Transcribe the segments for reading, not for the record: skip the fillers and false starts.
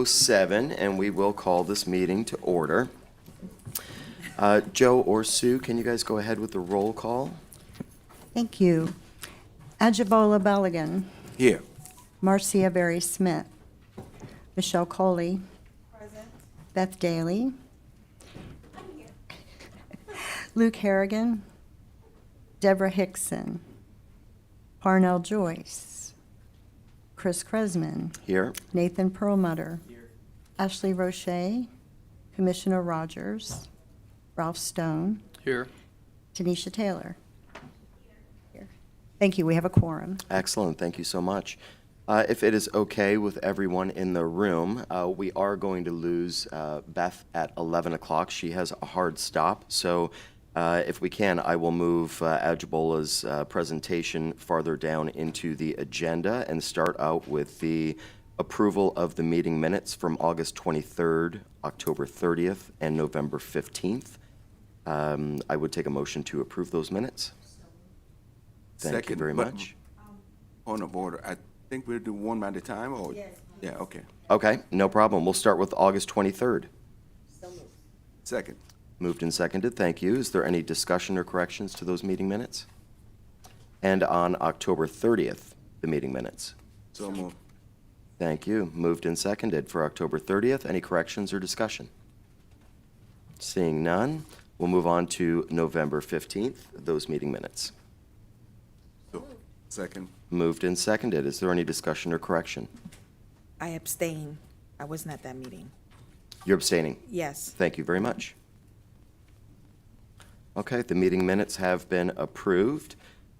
8:07, and we will call this meeting to order. Joe or Sue, can you guys go ahead with the roll call? Thank you. Ajibola Beligan. Here. Marcia Berry Smith. Michelle Coley. Present. Beth Daly. I'm here. Luke Harrigan. Deborah Hickson. Parnell Joyce. Chris Kresman. Here. Nathan Perlmutter. Ashley Roche. Commissioner Rogers. Ralph Stone. Here. Tanisha Taylor. Here. Thank you. We have a quorum. Excellent, thank you so much. If it is okay with everyone in the room, we are going to lose Beth at 11 o'clock. She has a hard stop, so if we can, I will move Ajibola's presentation farther down into the agenda and start out with the approval of the meeting minutes from August 23rd, October 30th, and November 15th. I would take a motion to approve those minutes. Thank you very much. Point of order. I think we'll do one at a time, or? Yes. Yeah, okay. Okay, no problem. We'll start with August 23rd. Second. Moved and seconded, thank you. Is there any discussion or corrections to those meeting minutes? And on October 30th, the meeting minutes. So moved. Thank you. Moved and seconded for October 30th. Any corrections or discussion? Seeing none, we'll move on to November 15th, those meeting minutes. So, second. Moved and seconded. Is there any discussion or correction? I abstain. I wasn't at that meeting. You're abstaining. Yes. Thank you very much. Okay, the meeting minutes have been approved.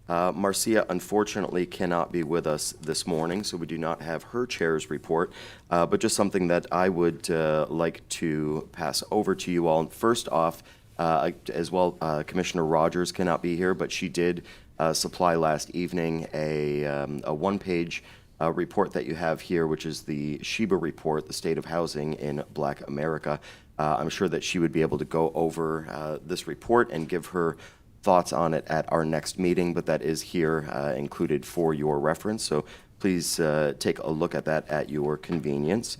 Marcia unfortunately cannot be with us this morning, so we do not have her chair's report, but just something that I would like to pass over to you all. First off, as well, Commissioner Rogers cannot be here, but she did supply last evening a one-page report that you have here, which is the Sheba report, the state of housing in Black America. I'm sure that she would be able to go over this report and give her thoughts on it at our next meeting, but that is here included for your reference. So please take a look at that at your convenience.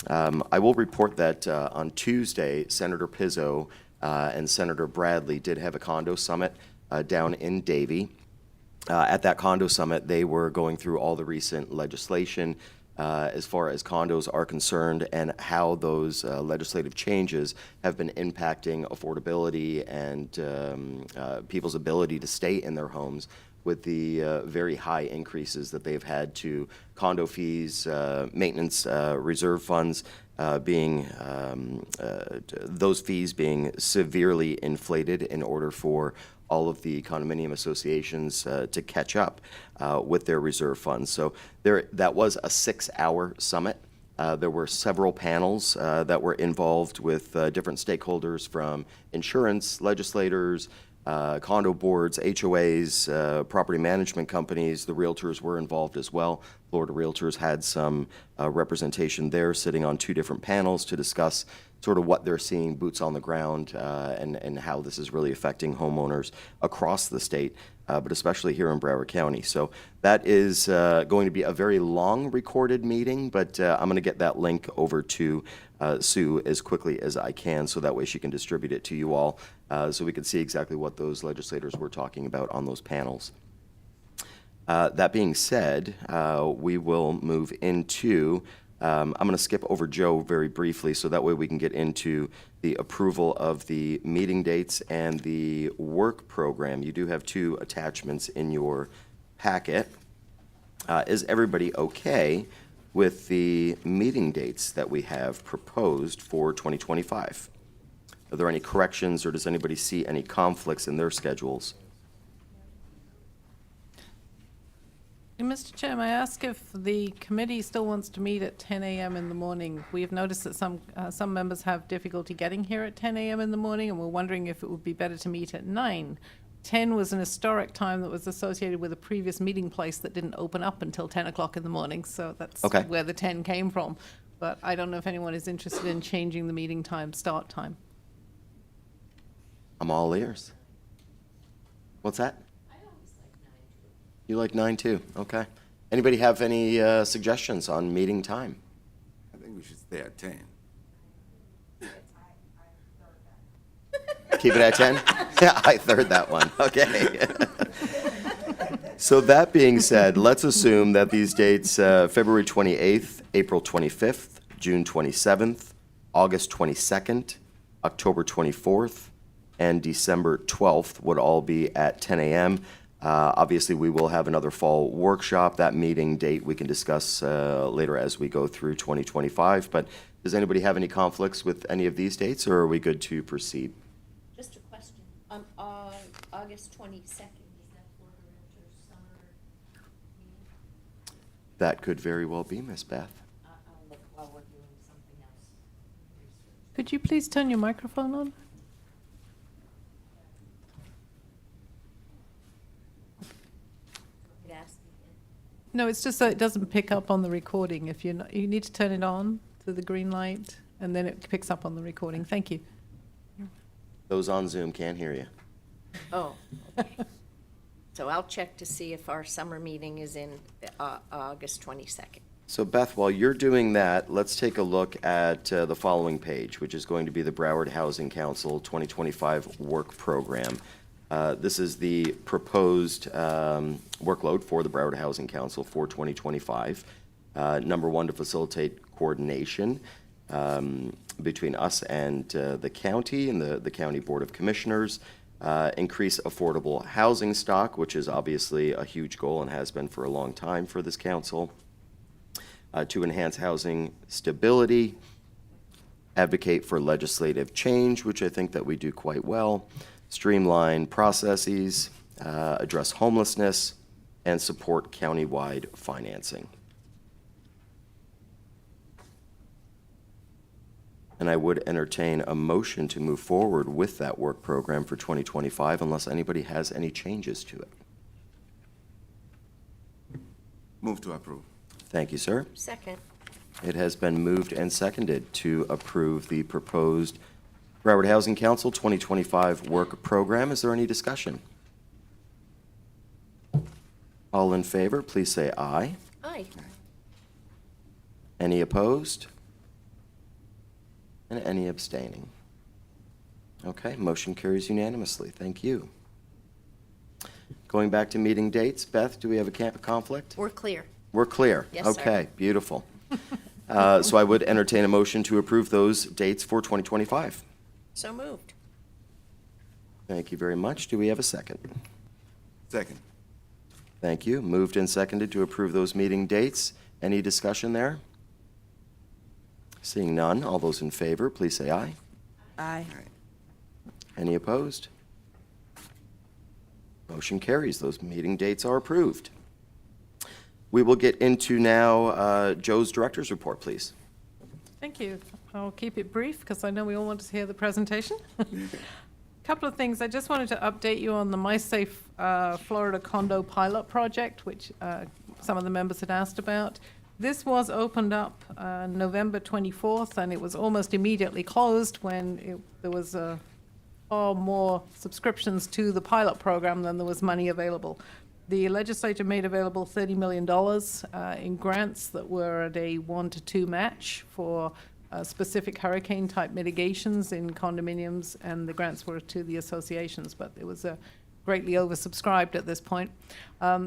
I will report that on Tuesday, Senator Pizzo and Senator Bradley did have a condo summit down in Davie. At that condo summit, they were going through all the recent legislation as far as condos are concerned and how those legislative changes have been impacting affordability and people's ability to stay in their homes with the very high increases that they've had to condo fees, maintenance reserve funds being, those fees being severely inflated in order for all of the condominium associations to catch up with their reserve funds. So that was a 6-hour summit. There were several panels that were involved with different stakeholders from insurance, legislators, condo boards, HOAs, property management companies. The realtors were involved as well. Florida Realtors had some representation there, sitting on 2 different panels to discuss sort of what they're seeing boots on the ground and how this is really affecting homeowners across the state, but especially here in Broward County. So that is going to be a very long recorded meeting, but I'm going to get that link over to Sue as quickly as I can, so that way she can distribute it to you all, so we can see exactly what those legislators were talking about on those panels. That being said, we will move into I'm going to skip over Joe very briefly, so that way we can get into the approval of the meeting dates and the work program. You do have 2 attachments in your packet. Is everybody okay with the meeting dates that we have proposed for 2025? Are there any corrections, or does anybody see any conflicts in their schedules? Mr. Chair, may I ask if the committee still wants to meet at 10 a.m. in the morning? We have noticed that some members have difficulty getting here at 10 a.m. in the morning, and we're wondering if it would be better to meet at 9. 10 was an historic time that was associated with a previous meeting place that didn't open up until 10 o'clock in the morning, so that's where the 10 came from. But I don't know if anyone is interested in changing the meeting time, start time. I'm all ears. What's that? You like 9 too? Okay. Anybody have any suggestions on meeting time? I think we we should stay at 10. Keep it at 10? Yeah, I third that one. Okay. So that being said, let's assume that these dates, February 28th, April 25th, June 27th, August 22nd, October 24th, and December 12th would all be at 10 a.m. Obviously, we will have another fall workshop. That meeting date we can discuss later as we go through 2025. But does anybody have any conflicts with any of these dates, or are we good to proceed? Just a question. On August 22nd, is that Florida Realtors summer meeting? That could very well be, Miss Beth. I'll look while we're doing something else. Research. Could you please turn your microphone on? Could ask again. No, it's just so it doesn't pick up on the recording. If you're not, you need to turn it on to the green light, and then it picks up on the recording. Thank you. Those on Zoom can't hear you. Oh, okay. So I'll check to see if our summer meeting is in August 22nd. So Beth, while you're doing that, let's take a look at the following page, which is going to be the Broward Housing Council 2025 work program. This is the proposed workload for the Broward Housing Council for 2025. Number one, to facilitate coordination between us and the county and the County Board of Commissioners. Increase affordable housing stock, which is obviously a huge goal and has been for a long time for this council. To enhance housing stability, advocate for legislative change, which I think that we do quite well, streamline processes, address homelessness, and support countywide financing. And I would entertain a motion to move forward with that work program for 2025 unless anybody has any changes to it. Move to approve. Thank you, sir. Second. It has been moved and seconded to approve the proposed Broward Housing Council 2025 work program. Is there any discussion? All in favor, please say aye. Aye. Any opposed? And any abstaining? Okay, motion carries unanimously. Thank you. Going back to meeting dates, Beth, do we have a conflict? We're clear. We're clear. Yes, sir. Okay, beautiful. So I would entertain a motion to approve those dates for 2025. So moved. Thank you very much. Do we have a second? Second. Thank you. Moved and seconded to approve those meeting dates. Any discussion there? Seeing none, all those in favor, please say aye. Aye. Any opposed? Motion carries. Those meeting dates are approved. We will get into now Joe's director's report, please. Thank you. I'll keep it brief because I know we all want to hear the presentation. Couple of things. I just wanted to update you on the MySafe Florida condo pilot project, which some of the members had asked about. This was opened up November 24th, and it was almost immediately closed when there was far more subscriptions to the pilot program than there was money available. The legislature made available $30 million in grants that were at a 1-to-2 match for specific hurricane-type mitigations in condominiums, and the grants were to the associations, but it was greatly oversubscribed at this point.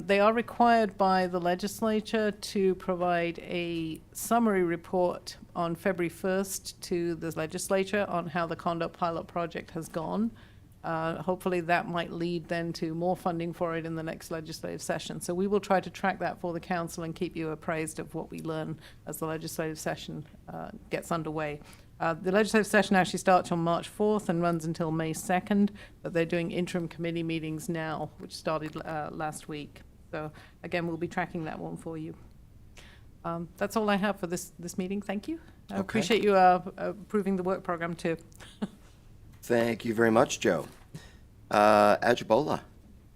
They are required by the legislature to provide a summary report on February 1st to the legislature on how the condo pilot project has gone. Hopefully that might lead then to more funding for it in the next legislative session. So we will try to track that for the council and keep you appraised of what we learn as the legislative session gets underway. The legislative session actually starts on March 4th and runs until May 2nd, but they're doing interim committee meetings now, which started last week. So again, we'll be tracking that one for you. That's all I have for this meeting. Thank you. I Okay. appreciate you approving the work program too. Thank you very much, Joe. Ajibola,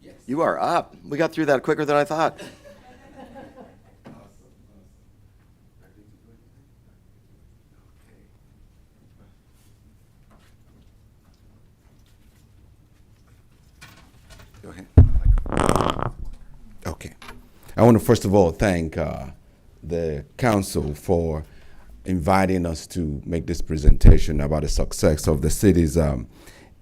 yes. You are up. We got through that quicker than I thought. Go ahead. Okay. I want to first of all thank the council for inviting us to make this presentation about the success of the city's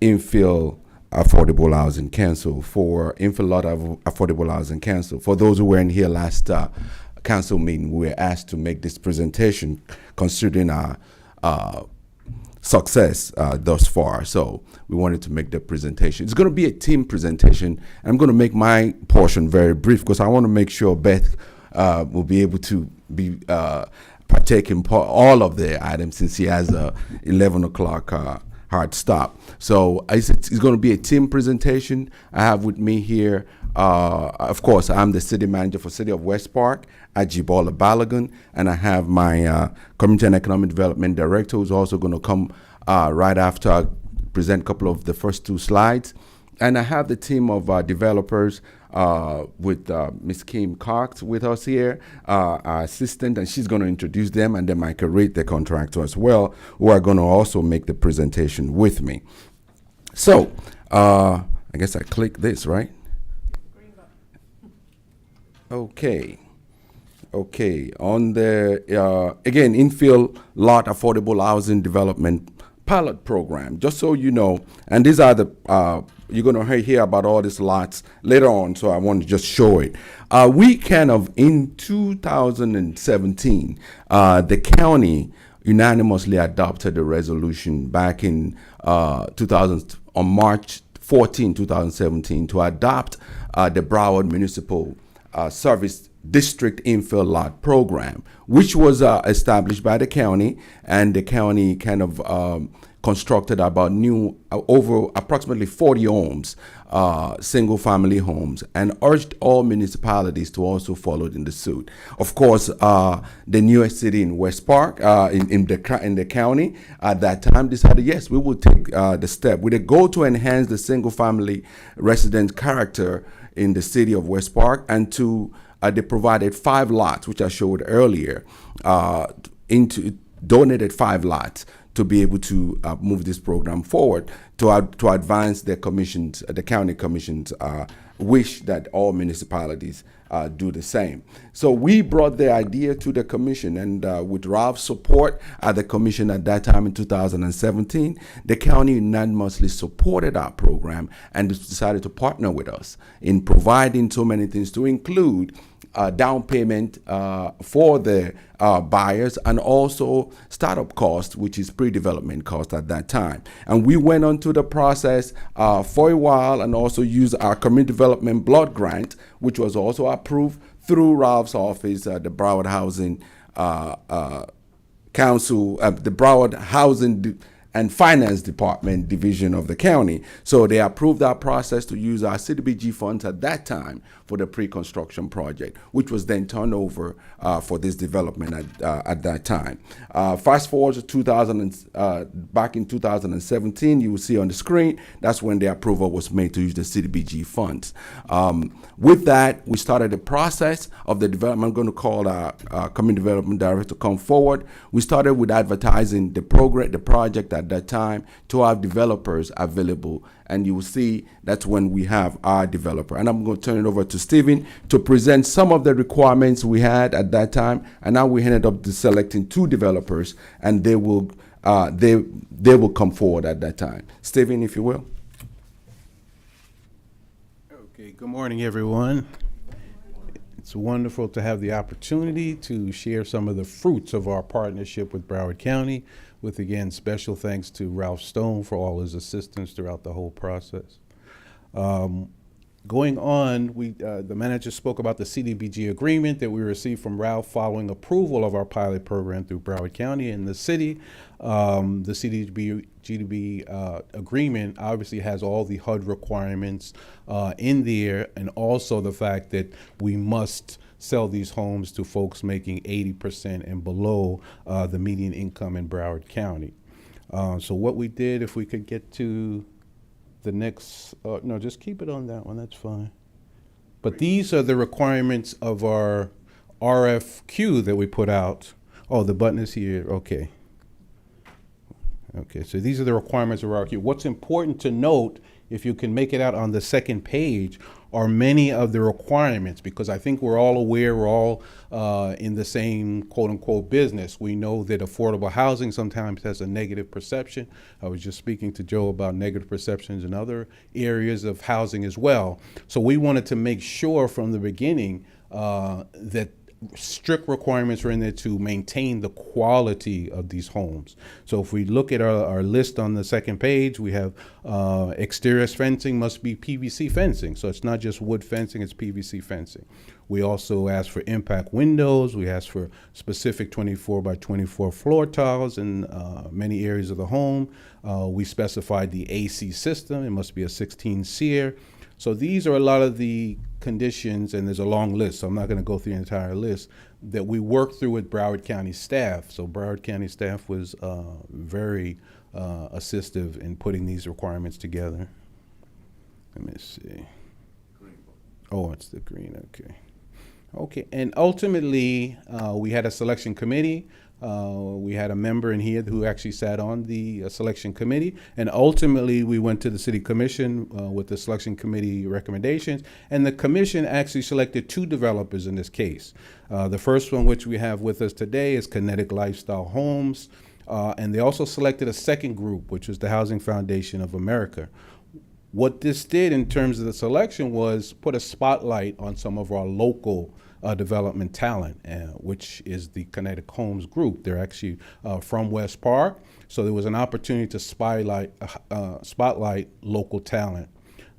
infill affordable housing council for infill lot of affordable housing council. For those who weren't here last council meeting, we were asked to make this presentation considering our success thus far. So we wanted to make the presentation. It's going to be a team presentation. I'm going to make my portion very brief because I want to make sure Beth will be able to be partake in all of the items since he has a 11 o'clock hard stop. So it's going to be a team presentation. I have with me here, of course, I'm the city manager for City of West Park, Ajibola Balogun, and I have my Community and Economic Development Director who's also going to come right after I present a couple of the first two slides. And I have the team of developers with Ms. Kim Cox with us here, our assistant, and she's going to introduce them, and then Michael Reed, the contractor as well, who are going to also make the presentation with me. So I guess I click this, right? Okay. On the, again, infill lot affordable housing development pilot program, just so you know, and these are the, you're going to hear about all these lots later on, so I want to just show it. We kind of, in 2017, the county unanimously adopted a resolution back in on March 14, 2017, to adopt the Broward Municipal Service District Infill Lot Program, which was established by the county, and the county kind of constructed about over approximately 40 homes, single family homes, and urged all municipalities to also follow in the suit. Of course, the newest city in West Park, in the county at that time decided, yes, we will take the step with a goal to enhance the single family resident character in the city of West Park, and to they provided 5 lots, which I showed earlier, donated 5 lots to be able to move this program forward to advance the county commission's wish that all municipalities do the same. So we brought the idea to the commission, and with Ralph's support at the commission at that time in 2017, the county unanimously supported our program and decided to partner with us in providing so many things, to include down payment for the buyers, and also startup cost, which is pre-development cost at that time. And we went on to the process for a while, and also used our community development block grant, which was also approved through Ralph's office, the Broward Housing Council, the Broward Housing and Finance Department division of the county. So they approved our process to use our CDBG funds at that time for the pre-construction project, which was then turned over for this development at that time. Fast forward to back in 2017, you will see on the screen, that's when the approval was made to use the CDBG funds. With that, we started the process of the development. I'm going to call our Community Development Director to come forward. We started with advertising the project at that time to our developers available, and you will see that's when we have our developer. And I'm going to turn it over to Stephen to present some of the requirements we had at that time, and now we ended up selecting 2 developers, and they will come forward at that time. Stephen, if you will. Okay, good morning, everyone. It's wonderful to have the opportunity to share some of the fruits of our partnership with Broward County, with, again, special thanks to Ralph Stone for all his assistance throughout the whole process. Going on, the manager spoke about the CDBG agreement that we received from Ralph following approval of our pilot program through Broward County and the city. The CDBG agreement obviously has all the HUD requirements in there, and also the fact that we must sell these homes to folks making 80% and below the median income in Broward County. So what we did, if we could get to the next, no, just keep it on that one, that's fine. But these are the requirements of our RFQ that we put out. Oh, the button is here, okay. Okay, so these are the requirements of our RFQ. What's important to note if you can make it out on the second page, are many of the requirements, because I think we're all aware, we're all in the same quote-unquote business. We know that affordable housing sometimes has a negative perception. I was just speaking to Joe about negative perceptions in other areas of housing as well. So we wanted to make sure from the beginning that strict requirements are in there to maintain the quality of these homes. So if we look at our list on the second page, we have exterior fencing must be PVC fencing. So it's not just wood fencing, it's PVC fencing. We also ask for impact windows. We ask for specific 24 by 24 floor tiles in many areas of the home. We specified the AC system. It must be a 16 SEER. So these are a lot of the conditions, and there's a long list, so I'm not going to go through the entire list, that we worked through with Broward County staff. So Broward County staff was very assistive in putting these requirements together. Let me see. Oh, it's the green, okay. Okay, and ultimately, we had a selection committee. We had a member in here who actually sat on the selection committee, and ultimately we went to the city commission with the selection committee recommendations, and the commission actually selected 2 developers in this case. The first one, which we have with us today, is Kinetic Lifestyle Homes, and they also selected a second group, which is the Housing Foundation of America. What this did in terms of the selection was put a spotlight on some of our local development talent, which is the Kinetic Homes group. They're actually from West Park, so there was an opportunity to spotlight local talent.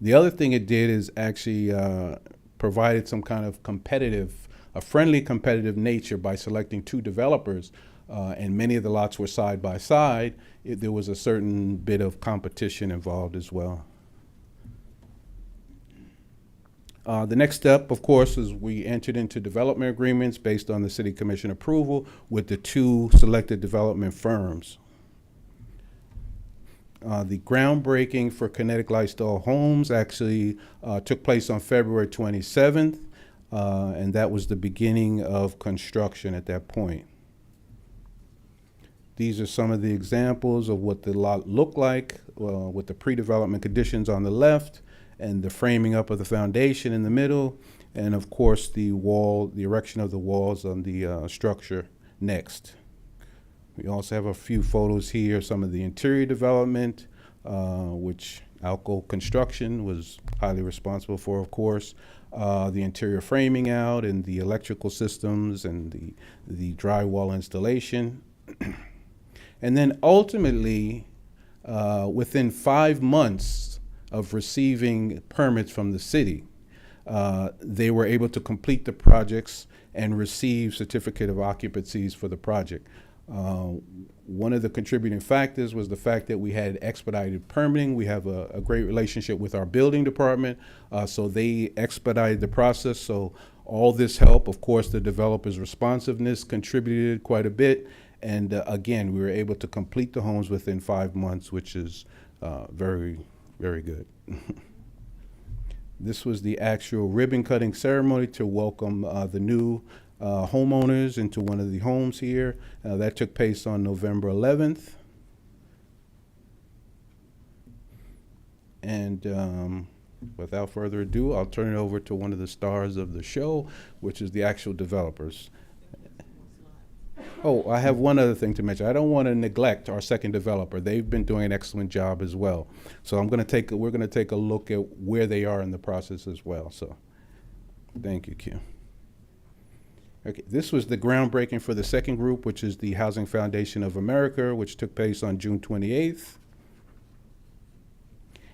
The other thing it did is actually provided some kind of a friendly competitive nature by selecting 2 developers, and many of the lots were side by side. There was a certain bit of competition involved as well. The next step, of course, is we entered into development agreements based on the City Commission approval with the 2 selected development firms. The groundbreaking for Kinetic Lifestyle Homes actually took place on February 27th, and that was the beginning of construction at that point. These are some of the examples of what the lot looked like with the pre-development conditions on the left, and the framing up of the foundation in the middle, and of course the erection of the walls on the structure next. We also have a few photos here, some of the interior development, which Alco Construction was highly responsible for, of course. The interior framing out and the electrical systems and the drywall installation. And then ultimately, within 5 months of receiving permits from the city, they were able to complete the projects and receive certificate of occupancies for the project. One of the contributing factors was the fact that we had expedited permitting. We have a great relationship with our building department, so they expedited the process. So all this help, of course, the developer's responsiveness contributed quite a bit. And again, we were able to complete the homes within 5 months, which is very, very good. This was the actual ribbon cutting ceremony to welcome the new homeowners into one of the homes here. That took place on November 11th. And without further ado, I'll turn it over to one of the stars of the show, which is the actual developers. Oh, I have one other thing to mention. I don't want to neglect our second developer. They've been doing an excellent job as well. So we're going to take a look at where they are in the process as well. So thank you, Q. Okay, this was the groundbreaking for the second group, which is the Housing Foundation of America, which took place on June 28th.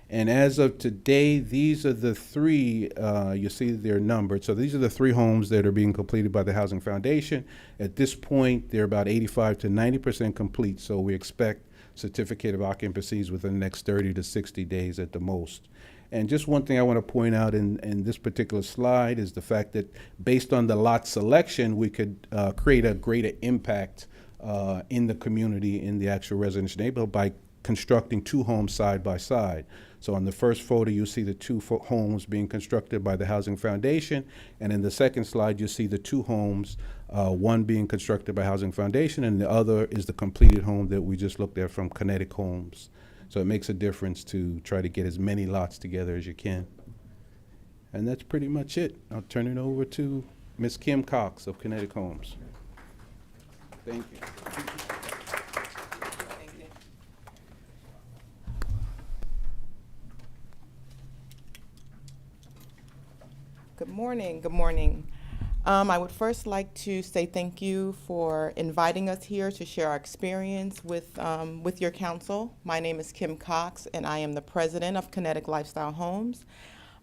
And as of today, these are the 3, you see they're numbered. So these are the 3 homes that are being completed by the Housing Foundation. At this point, they're about 85 to 90% complete. So we expect certificate of occupancies within the next 30 to 60 days at the most. And just one thing I want to point out in this particular slide is the fact that based on the lot selection, we could create a greater impact in the community, in the actual residential neighborhood by constructing 2 homes side by side. So on the first photo, you see the 2 homes being constructed by the Housing Foundation. And in the second slide, you see the 2 homes, one being constructed by Housing Foundation, and the other is the completed home that we just looked at from Kinetic Homes. So it makes a difference to try to get as many lots together as you can. And that's pretty much it. I'll turn it over to Ms. Kim Cox of Kinetic Homes. Thank you. Good morning. Good morning. I would first like to say thank you for inviting us here to share our experience with your council. My name is Kim Cox, and I am the president of Kinetic Lifestyle Homes.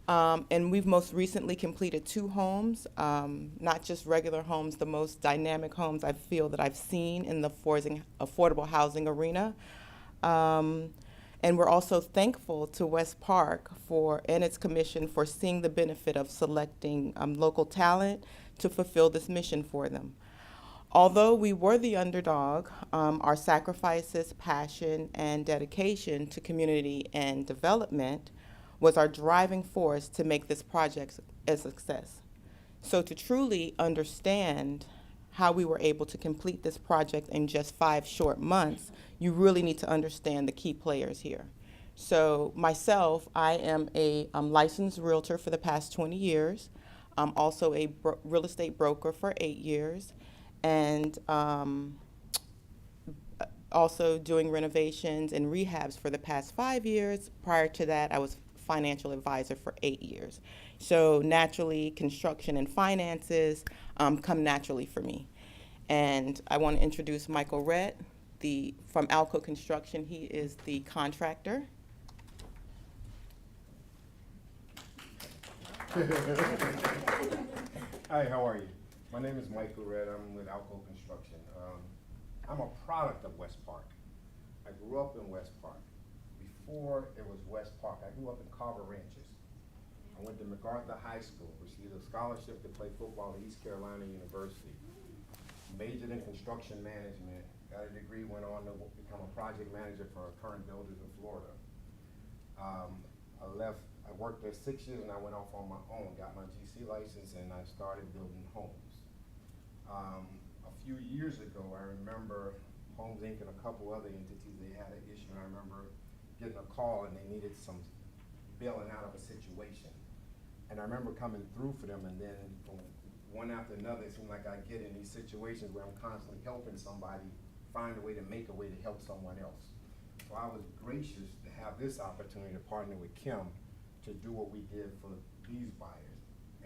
And we've most recently completed 2 homes, not just regular homes, the most dynamic homes I feel that I've seen in the affordable housing arena. And we're also thankful to West Park and its commission for seeing the benefit of selecting local talent to fulfill this mission for them. Although we were the underdog, our sacrifices, passion, and dedication to community and development was our driving force to make this project a success. So to truly understand how we were able to complete this project in just 5 short months, you really need to understand the key players here. So myself, I am a licensed realtor for the past 20 years. I'm also a real estate broker for 8 years, and also doing renovations and rehabs for the past 5 years. Prior to that, I was financial advisor for 8 years. So naturally, construction and finances come naturally for me. And I want to introduce Michael Rett, from Alco Construction. He is the contractor. Hi, how are you? My name is Michael Redd. I'm with Alco Construction. I'm a product of West Park. I grew up in West Park. Before it was West Park, I grew up in Carver Ranches. I went to MacArthur High School, received a scholarship to play football at East Carolina University. Majored in construction management, got a degree, went on to become a project manager for current builders in Florida. I worked there 6 years and I went off on my own, got my GC license, and I started building homes. A few years ago, I remember Homes Inc. and a couple other entities, they had an issue, and I remember getting a call and they needed some bailing out of a situation. And I remember coming through for them, and then one after another, it seemed like I get in these situations where I'm constantly helping somebody find a way to make a way to help someone else. So I was gracious to have this opportunity to partner with Kim to do what we did for these buyers.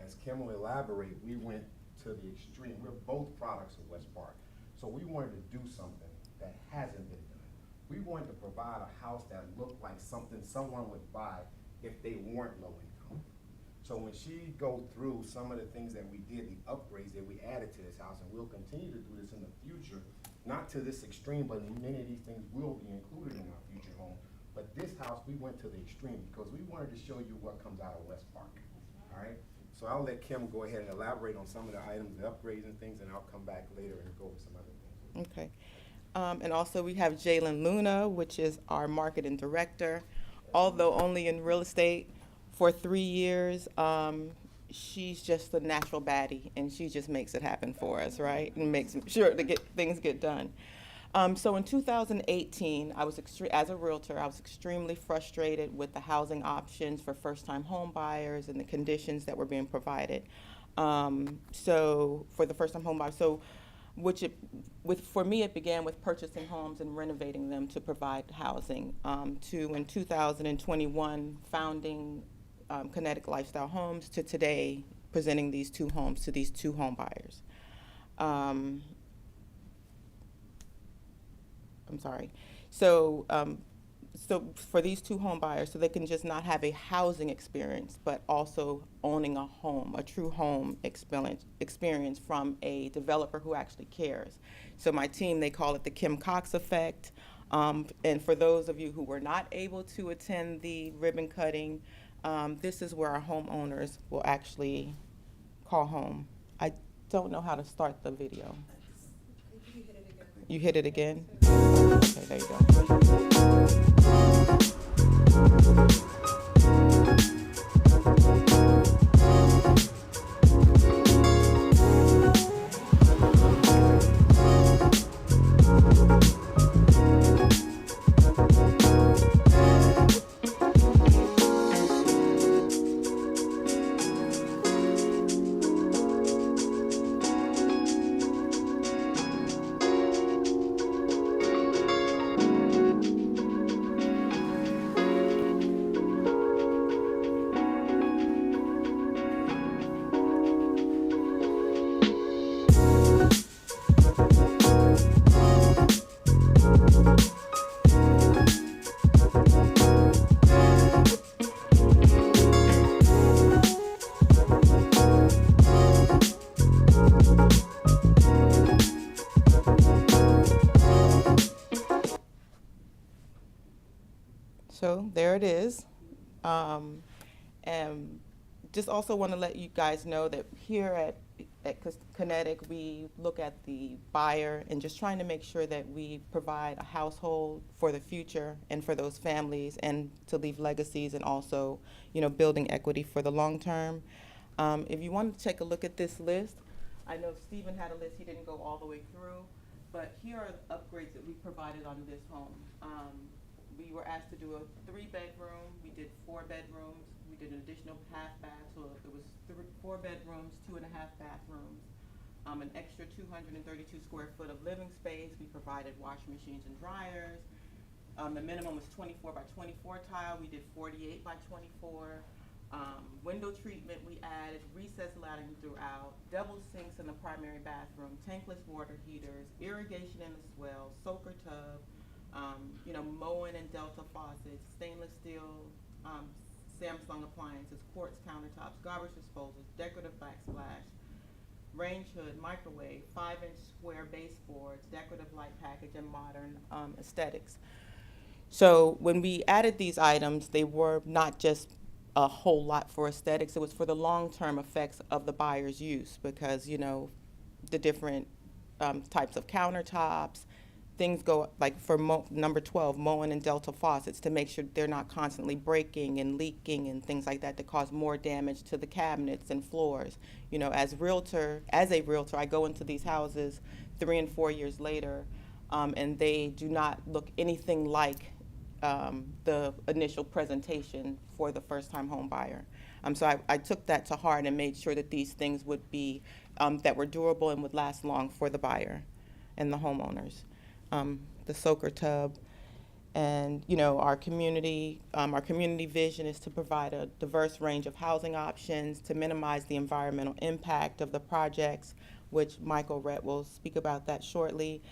As Kim will elaborate, we went to the extreme. We're both products of West Park. So we wanted to do something that hasn't been done. We wanted to provide a house that looked like something someone would buy if they weren't low income. So when she go through some of the things that we did, the upgrades that we added to this house, and we'll continue to do this in the future, not to this extreme, but many of these things will be included in our future home. But this house, we went to the extreme because we wanted to show you what comes out of West Park, all right? So I'll let Kim go ahead and elaborate on some of the items, the upgrades and things, and I'll come back later and go over some other things. Okay. And also we have Jalen Luna, which is our marketing director. Although only in real estate for 3 years, she's just a natural baddie, and she just makes it happen for us, right? And makes sure to things get done. So in 2018, as a realtor, I was extremely frustrated with the housing options for first-time home buyers and the conditions that were being provided. So for the first-time home buyers, for me, it began with purchasing homes and renovating them to provide housing. To in 2021, founding Kinetic Lifestyle Homes, to today presenting these 2 homes to these 2 home buyers. I'm sorry. So for these 2 home buyers, so they can just not have a housing experience, but also owning a home, a true home experience from a developer who actually cares. So my team, they call it the Kim Cox effect. And for those of you who were not able to attend the ribbon cutting, this is where our homeowners will actually call home. I don't know how to start the video. You hit it again? Okay, there you go. there it is. And just also want to let you guys know that here at Kinetic, we look at the buyer and just trying to make sure that we provide a household for the future and for those families and to leave legacies and also, you know, building equity for the long term. If you want to take a look at this list, I know Stephen had a list, he didn't go all the way through, but here are the upgrades that we provided on this home. We were asked to do a 3-bedroom, we did 4 bedrooms, we did an additional half bath, so it was 4 bedrooms, 2.5 bathrooms, an extra 232 square foot of living space. We provided washing machines and dryers. The minimum was 24 by 24 tile, we did 48 by 24. Window treatment, we added recessed lighting throughout, double sinks in the primary bathroom, tankless water heaters, irrigation in the swell, soaker tub, you know, Moen and Delta faucets, stainless steel, Samsung appliances, quartz countertops, garbage disposals, decorative backsplash, range hood, microwave, 5-inch square baseboards, decorative light package, and modern aesthetics. So when we added these items, they were not just a whole lot for aesthetics, it was for the long-term effects of the buyer's use because, you know, the different types of countertops, things go, like for number 12, Moen and Delta faucets, to make sure they're not constantly breaking and leaking and things like that to cause more damage to the cabinets and floors. You know, as a realtor, I go into these houses 3 and 4 years later, and they do not look anything like the initial presentation for the first-time home buyer. So I took that to heart and made sure that these things would be, that were durable and would last long for the buyer and the homeowners. The soaker tub, and you know, our community vision is to provide a diverse range of housing options to minimize the environmental impact of the projects, which Michael Rett will speak about that shortly,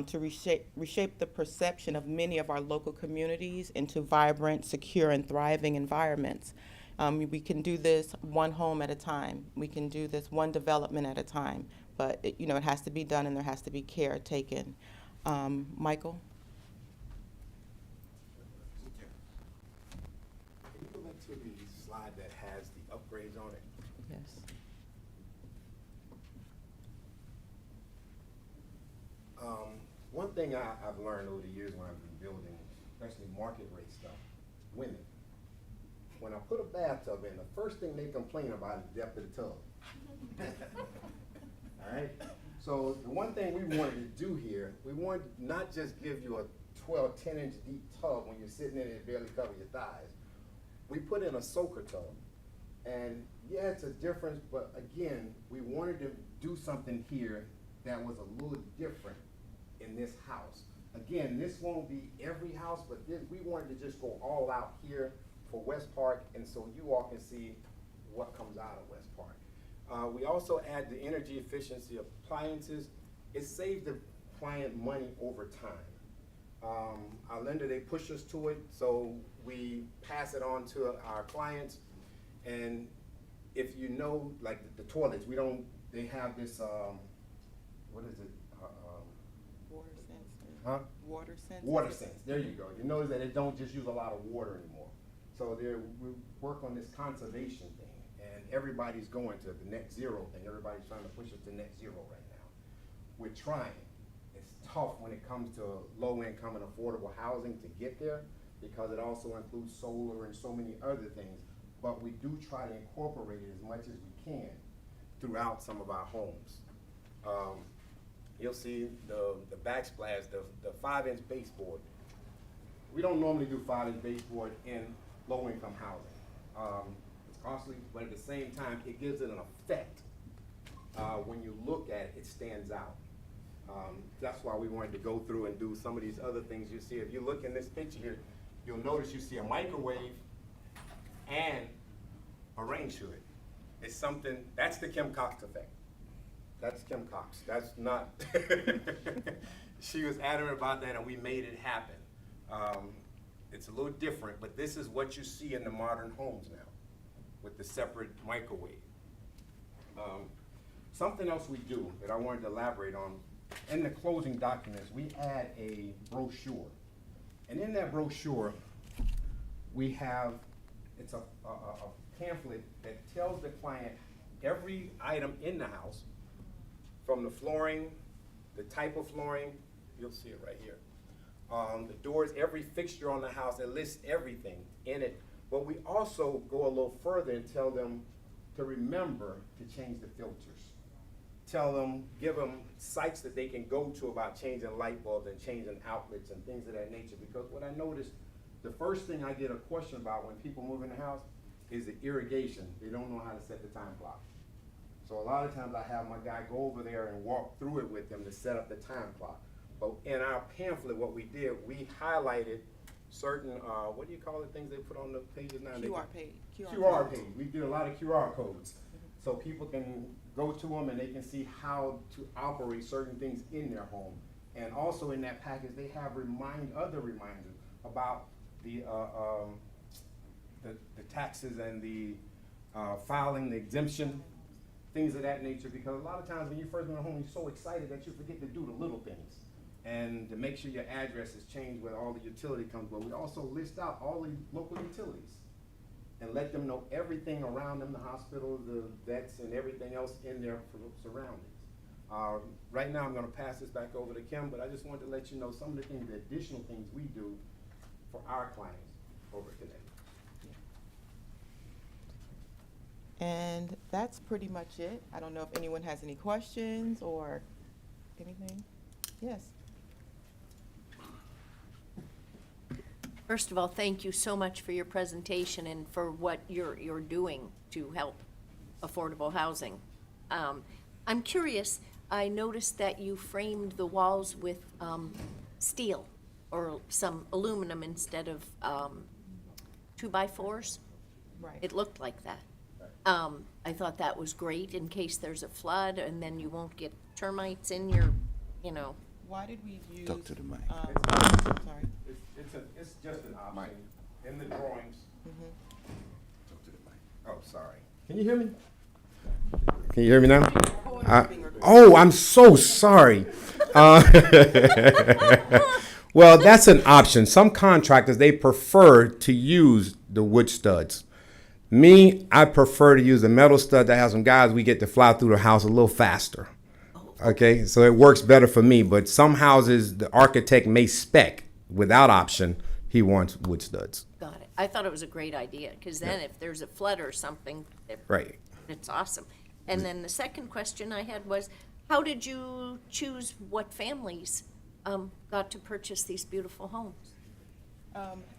to reshape the perception of many of our local communities into vibrant, secure, and thriving environments. We can do this one home at a time. We can do this one development at a time, but it, you know, it has to be done and there has to be care taken. Michael? Can you go back to the slide that has the upgrades on it? Yes. One thing I've learned over the years when I've been building, especially market rate stuff, women, when I put a bathtub in, the first thing they complain about is the depth of the tub. All right? So the one thing we wanted to do here, we wanted to not just give you a 10-inch deep tub when you're sitting in it and barely cover your thighs. We put in a soaker tub. And yeah, it's a difference, but again, we wanted to do something here that was a little different in this house. Again, this won't be every house, but we wanted to just go all out here for West Park, and so you all can see what comes out of West Park. We also add the energy efficiency of appliances. It saves the client money over time. Our lender, they push us to it, so we pass it on to our clients. And if you know, like the toilets, they have this, what is it? Water sense. Huh? Water sense. Water sense, there you go. You notice that it don't just use a lot of water anymore. So we work on this conservation thing, and everybody's going to the net zero thing. Everybody's trying to push us to net zero right now. We're trying. It's tough when it comes to low income and affordable housing to get there, because it also includes solar and so many other things. But we do try to incorporate it as much as we can throughout some of our homes. You'll see the backsplash, the 5-inch baseboard. We don't normally do 5-inch baseboard in low-income housing. It's costly, but at the same time, it gives it an effect. When you look at it, it stands out. That's why we wanted to go through and do some of these other things you see. If you look in this picture here, you'll notice you see a microwave and a range hood. It's something, that's the Kim Cox effect. That's Kim Cox. That's not, she was adamant about that and we made it happen. It's a little different, but this is what you see in the modern homes now with the separate microwave. Something else we do that I wanted to elaborate on, in the closing documents, we add a brochure. And in that brochure, we have, it's a pamphlet that tells the client every item in the house, from the flooring, the type of flooring, you'll see it right here. The doors, every fixture on the house, it lists everything in it. But we also go a little further and tell them to remember to change the filters. Tell them, give them sites that they can go to about changing light bulbs and changing outlets and things of that nature. Because what I noticed, the first thing I get a question about when people move in the house is the irrigation. They don't know how to set the time clock. So a lot of times I have my guy go over there and walk through it with them to set up the time clock. But in our pamphlet, what we did, we highlighted certain, what do you call the things they put on the pages now? QR page. QR page. We did a lot of QR codes. So people can go to them and they can see how to operate certain things in their home. And also in that package, they have other reminders about the taxes and the filing, the exemption, things of that nature. Because a lot of times when you first get home, you're so excited that you forget to do the little things. And to make sure your address is changed where all the utility comes. But we also list out all the local utilities and let them know everything around them, the hospitals, the vets, and everything else in their surroundings. Right now, I'm gonna pass this back over to Kim, but I just wanted to let you know some of the things, the additional things we do for our clients over today. And that's pretty much it. I don't know if anyone has any questions or anything. Yes. First of all, thank you so much for your presentation and for what you're doing to help affordable housing. I'm curious, I noticed that you framed the walls with steel or some aluminum instead of 2x4s. Right. It looked like that. I thought that was great in case there's a flood and then you won't get termites in your, you know. Why did we use? Talk to the mic. Sorry. It's just an option in the drawings. Talk to the mic. Oh, sorry. Can you hear me? Can you hear me now? I'm so sorry. Well, that's an option. Some contractors, they prefer to use the wood studs. Me, I prefer to use the metal stud that has some guys we get to fly through the house a little faster. Okay, so it works better for me, but some houses, the architect may spec without option, he wants wood studs. Got it. I thought it was a great idea, because then if there's a flood or something, Right. it's awesome. And then the second question I had was, how did you choose what families got to purchase these beautiful homes?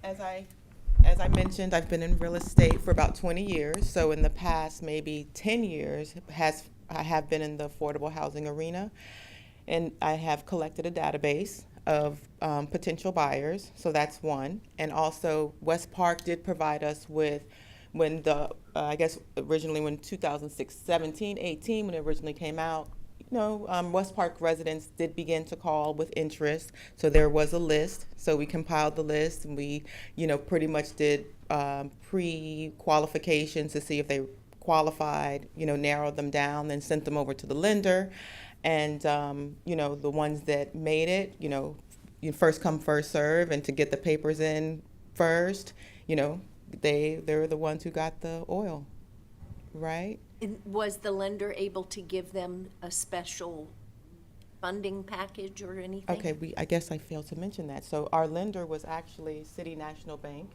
As I mentioned, I've been in real estate for about 20 years. So in the past, maybe 10 years, I have been in the affordable housing arena, and I have collected a database of potential buyers. So that's one. And also, West Park did provide us with, when I guess originally when 2006, 17, 18, when it originally came out, West Park residents did begin to call with interest. So there was a list. So we compiled the list, and we, pretty much did pre-qualifications to see if they qualified, narrowed them down, then sent them over to the lender. And, the ones that made it, you first come, first serve, and to get the papers in first, they're the ones who got the oil, right? And was the lender able to give them a special funding package or anything? Okay, I guess I failed to mention that. So our lender was actually City National Bank,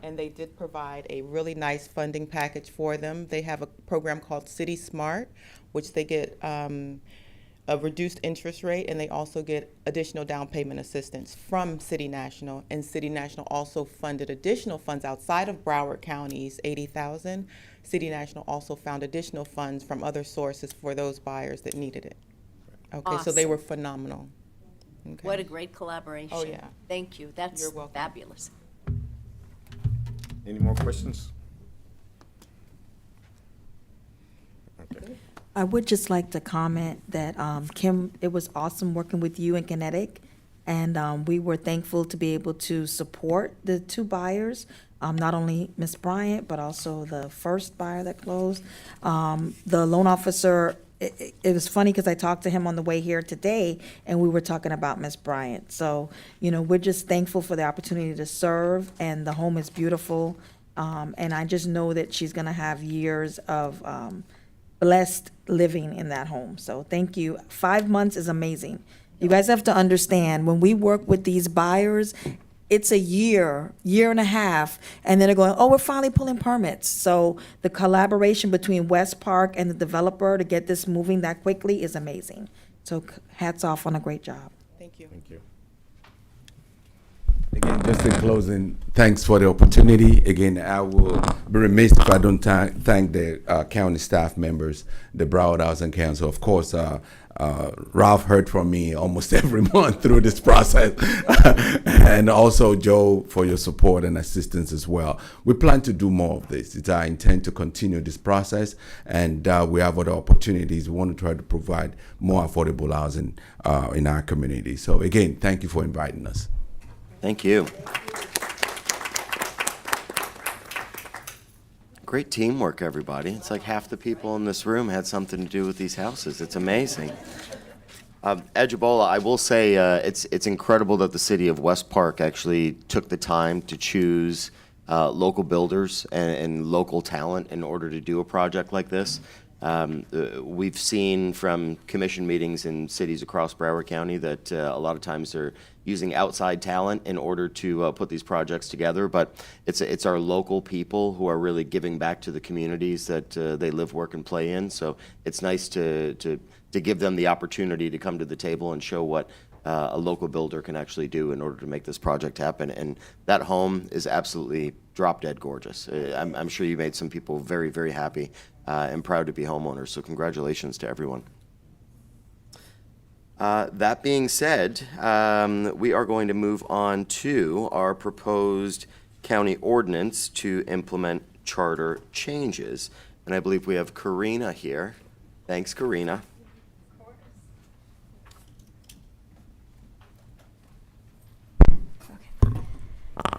and they did provide a really nice funding package for them. They have a program called City Smart, which they get a reduced interest rate, and they also get additional down payment assistance from City National. And City National also funded additional funds outside of Broward County's $80,000. City National also found additional funds from other sources for those buyers that needed it. Okay, so they Awesome. were phenomenal. Okay. What a great collaboration. Oh, yeah. Thank you. That's You're welcome. fabulous. Any more questions? Okay. I would just like to comment that, Kim, it was awesome working with you in Kinetic. And we were thankful to be able to support the two buyers, not only Ms. Bryant, but also the first buyer that closed. The loan officer it was funny because I talked to him on the way here today, and we were talking about Miss Bryant. So, we're just thankful for the opportunity to serve, and the home is beautiful. And I just know that she's gonna have years of blessed living in that home. So thank you. 5 months is amazing. You guys have to understand, when we work with these buyers, it's a year and a half, and then they're going, oh, we're finally pulling permits. So the collaboration between West Park and the developer to get this moving that quickly is amazing. So hats off on a great job. Thank you. Thank you. Again, just in closing, thanks for the opportunity. Again, I will be remiss if I don't thank the county staff members, the Broward Housing Council. Of course, Ralph heard from me almost every month through this process. And also Joe for your support and assistance as well. We plan to do more of this. It's our intent to continue this process, and we have other opportunities. We want to try to provide more affordable housing in our community. So again, thank you for inviting us. Thank you. Great teamwork, everybody. It's like half the people in this room had something to do with these houses. It's amazing. Edgebola, I will say it's incredible that the city of West Park actually took the time to choose local builders and local talent in order to do a project like this. We've seen from commission meetings in cities across Broward County that a lot of times they're using outside talent in order to put these projects together, but it's our local people who are really giving back to the communities that they live, work, and play in. So it's nice to give them the opportunity to come to the table and show what a local builder can actually do in order to make this project happen. And that home is absolutely drop dead gorgeous. I'm sure you made some people very, very happy and proud to be homeowners. So congratulations to everyone. That being said, we are going to move on to our proposed county ordinance to implement charter changes. And I believe we have Karina here. Thanks, Karina.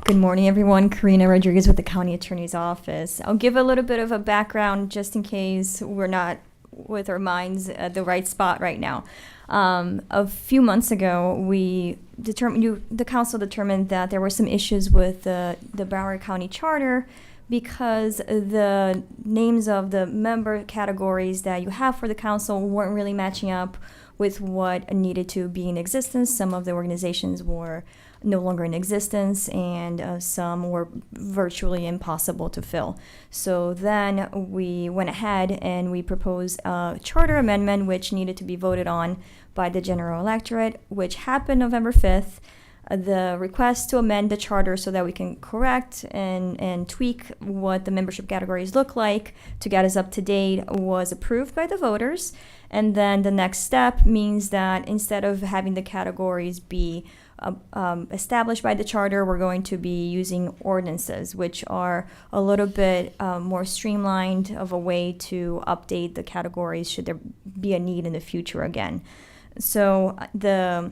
Good morning, everyone. Karina Rodriguez with the County Attorney's Office. I'll give a little bit of a background just in case we're not with our minds at the right spot right now. A few months ago, the council determined that there were some issues with the Broward County Charter because the names of the member categories that you have for the council weren't really matching up with what needed to be in existence. Some of the organizations were no longer in existence, and some were virtually impossible to fill. So then we went ahead and we proposed a charter amendment which needed to be voted on by the general electorate, which happened November 5th. The request to amend the charter so that we can correct and tweak what the membership categories look like to get us up to date was approved by the voters. And then the next step means that instead of having the categories be established by the charter, we're going to be using ordinances, which are a little bit more streamlined of a way to update the categories should there be a need in the future again. So the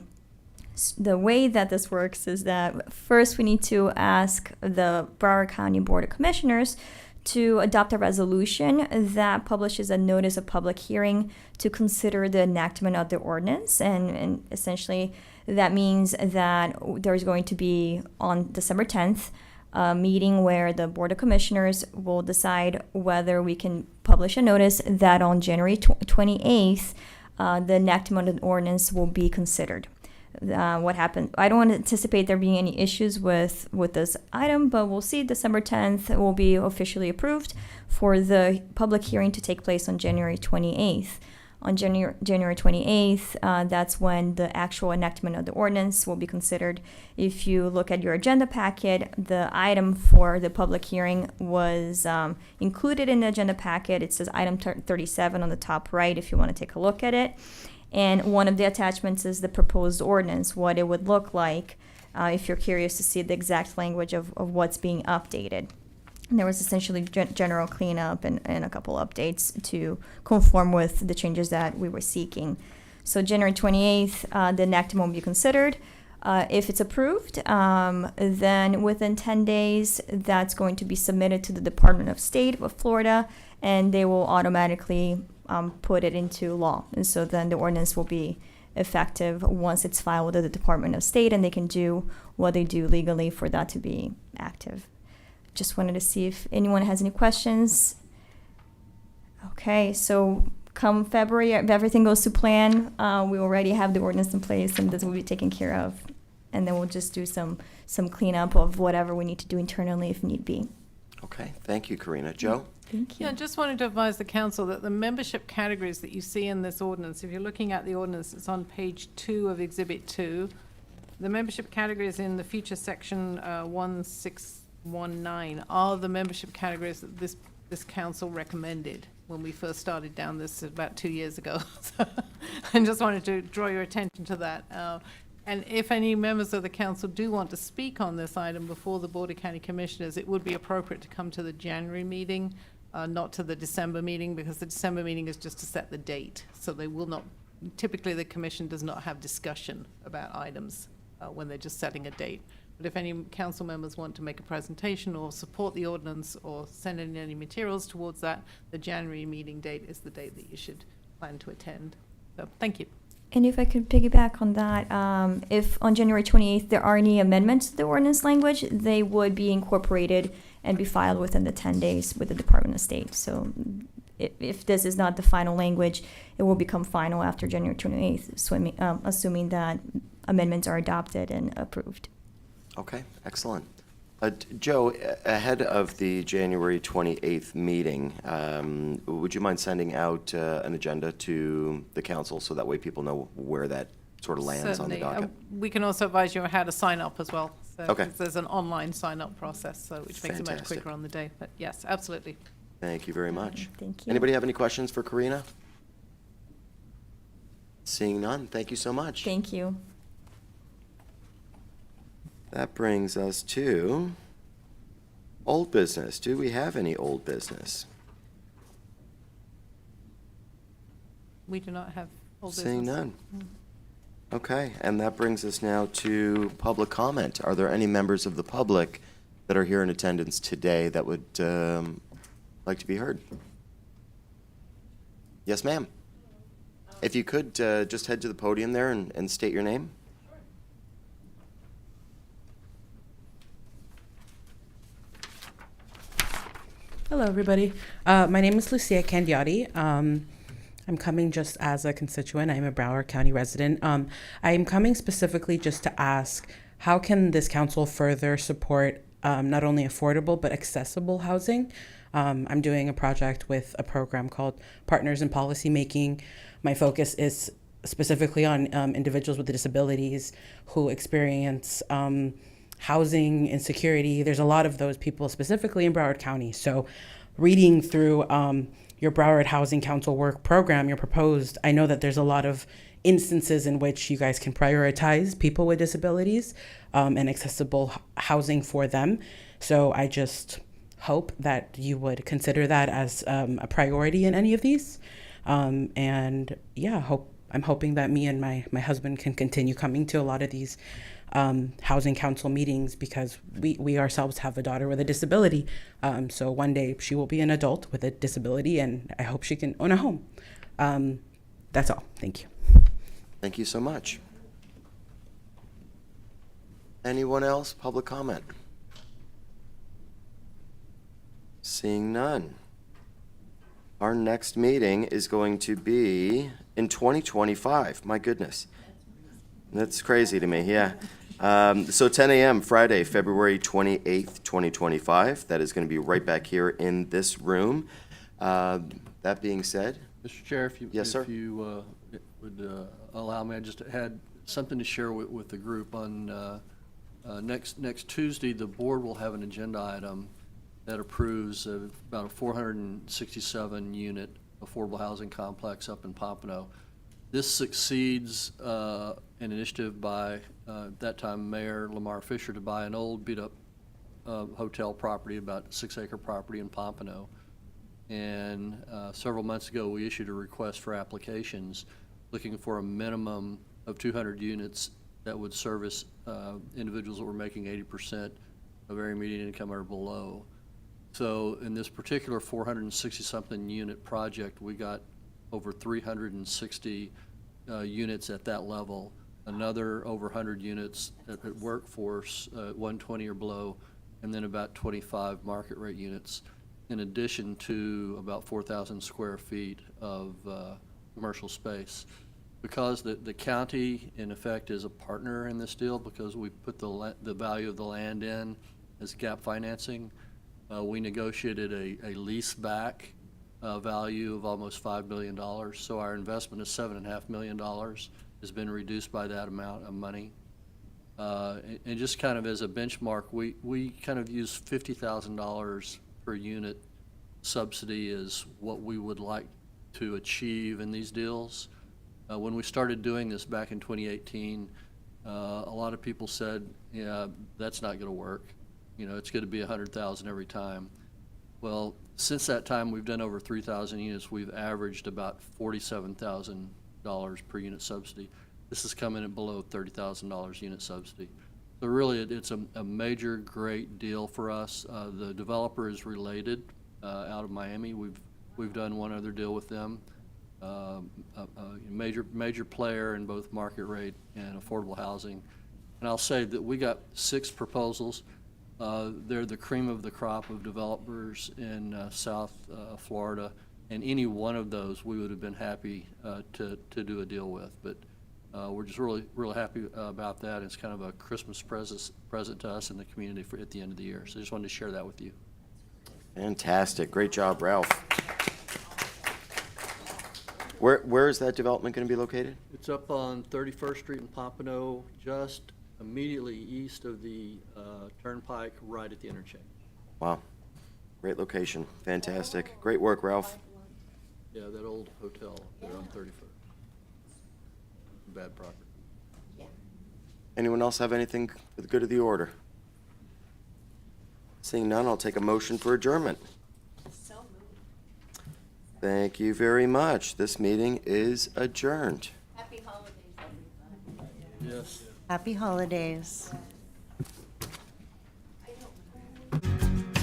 way that this works is that first we need to ask the Broward County Board of Commissioners to adopt a resolution that publishes a notice of public hearing to consider the enactment of the ordinance. And essentially that means that there's going to be on December 10th a meeting where the Board of Commissioners will decide whether we can publish a notice that on January 28th the enactment of the ordinance will be considered. What happened? I don't anticipate there being any issues with this item, but we'll see. December 10th will be officially approved for the public hearing to take place on January 28th. On January 28th, that's when the actual enactment of the ordinance will be considered. If you look at your agenda packet, the item for the public hearing was included in the agenda packet. It says item 37 on the top right if you want to take a look at it. And one of the attachments is the proposed ordinance, what it would look like if you're curious to see the exact language of what's being updated. And there was essentially general cleanup and a couple updates to conform with the changes that we were seeking. So January 28th, the enactment will be considered. If it's approved, then within 10 days, that's going to be submitted to the Department of State of Florida, and they will automatically put it into law. And so then the ordinance will be effective once it's filed with the Department of State, and they can do what they do legally for that to be active. Just wanted to see if anyone has any questions. Okay, so come February, if everything goes to plan, we already have the ordinance in place, and this will be taken care of. And then we'll just do some cleanup of whatever we need to do internally if need be. Okay, thank you, Karina. Joe? Thank you. Yeah, just wanted to advise the council that the membership categories that you see in this ordinance, if you're looking at the ordinance, it's on page 2 of Exhibit 2. The membership categories in the future section 1619 are the membership categories that this council recommended when we first started down this about 2 years ago. So I just wanted to draw your attention to that. And if any members of the council do want to speak on this item before the Board of County Commissioners, it would be appropriate to come to the January meeting, not to the December meeting, because the December meeting is just to set the date. So they will not, typically the commission does not have discussion about items when they're just setting a date. But if any council members want to make a presentation or support the ordinance or send in any materials towards that, the January meeting date is the date that you should plan to attend. So, thank you. And if I could piggyback on that, if on January 28th there are any amendments to the ordinance language, they would be incorporated and be filed within the 10 days with the Department of State. So if this is not the final language, it will become final after January 28th, assuming that amendments are adopted and approved. Okay, excellent. Joe, ahead of the January 28th meeting, would you mind sending out an agenda to the council so that way people know where that sort of lands on the Certainly. docket? We can also advise you how to sign up as well. So Okay. There's an online sign-up process, so which makes it much Fantastic. quicker on the day. But yes, absolutely. Thank you very much. Thank you. Anybody have any questions for Karina? Seeing none, thank you so much. Thank you. That brings us to old business. Do we have any old business? We do not have old business. Seeing none. Okay, and that brings us now to public comment. Are there any members of the public that are here in attendance today that would like to be heard? Yes, ma'am. If you could just head to the podium there and state your name. Hello, everybody. My name is Lucia Candiotti. I'm coming just as a constituent. I'm a Broward County resident. I'm coming specifically just to ask, how can this council further support not only affordable but accessible housing? I'm doing a project with a program called Partners in Policymaking. My focus is specifically on individuals with disabilities who experience housing insecurity. There's a lot of those people specifically in Broward County. So reading through your Broward Housing Council work program, your proposed, I know that there's a lot of instances in which you guys can prioritize people with disabilities and accessible housing for them. So I just hope that you would consider that as a priority in any of these. And yeah, I'm hoping that me and my husband can continue coming to a lot of these housing council meetings, because we ourselves have a daughter with a disability. So one day she will be an adult with a disability, and I hope she can own a home. That's all. Thank you. Thank you so much. Anyone else? Public comment? Seeing none. Our next meeting is going to be in 2025. My goodness. That's crazy to me, yeah. So 10 a.m. Friday, February 28th, 2025. That is going to be right back here in this room. That being said. Mr. Chair, if you, Yes, sir. if you would allow me, I just had something to share with the group. On next Tuesday, the board will have an agenda item that approves about a 467 unit affordable housing complex up in Pompano. This succeeds an initiative by that time Mayor Lamar Fisher to buy an old beat-up hotel property, about a 6-acre property in Pompano. And several months ago, we issued a request for applications looking for a minimum of 200 units that would service individuals that were making 80% of area median income or below. So in this particular 460-something unit project, we got over 360 units at that level, another over 100 units at workforce, 120 or below, and then about 25 market rate units, in addition to about 4,000 square feet of commercial space. Because the county, in effect, is a partner in this deal, because we put the value of the land in as gap financing, we negotiated a lease back value of almost $5 million. So our investment of $7.5 million has been reduced by that amount of money. And just kind of as a benchmark, we kind of use $50,000 per unit subsidy is what we would like to achieve in these deals. When we started doing this back in 2018, a lot of people said, yeah, that's not going to work. You know, it's going to be 100,000 every time. Well, since that time, we've done over 3,000 units. We've averaged about $47,000 per unit subsidy. This is coming at below $30,000 unit subsidy. So really, it's a major, great deal for us. The developer is related out of Miami. We've done one other deal with them. A major player in both market rate and affordable housing. And I'll say that we got 6 proposals. They're the cream of the crop of developers in South Florida, and any one of those we would have been happy to do a deal with. But we're just really happy about that. It's kind of a Christmas present to us and the community at the end of the year. So I just wanted to share that with you. Fantastic. Great job, Ralph. Where is that development going to be located? It's up on 31st Street in Pompano, just immediately east of the Turnpike, right at the interchange. Wow. Great location. Fantastic. Great work, Ralph. Yeah, that old hotel there on 31st. Bad property. Anyone else have anything for the good of the order? Seeing none, I'll take a motion for adjournment. Thank you very much. This meeting is adjourned. Happy holidays, everybody. Yes. Happy holidays. I don't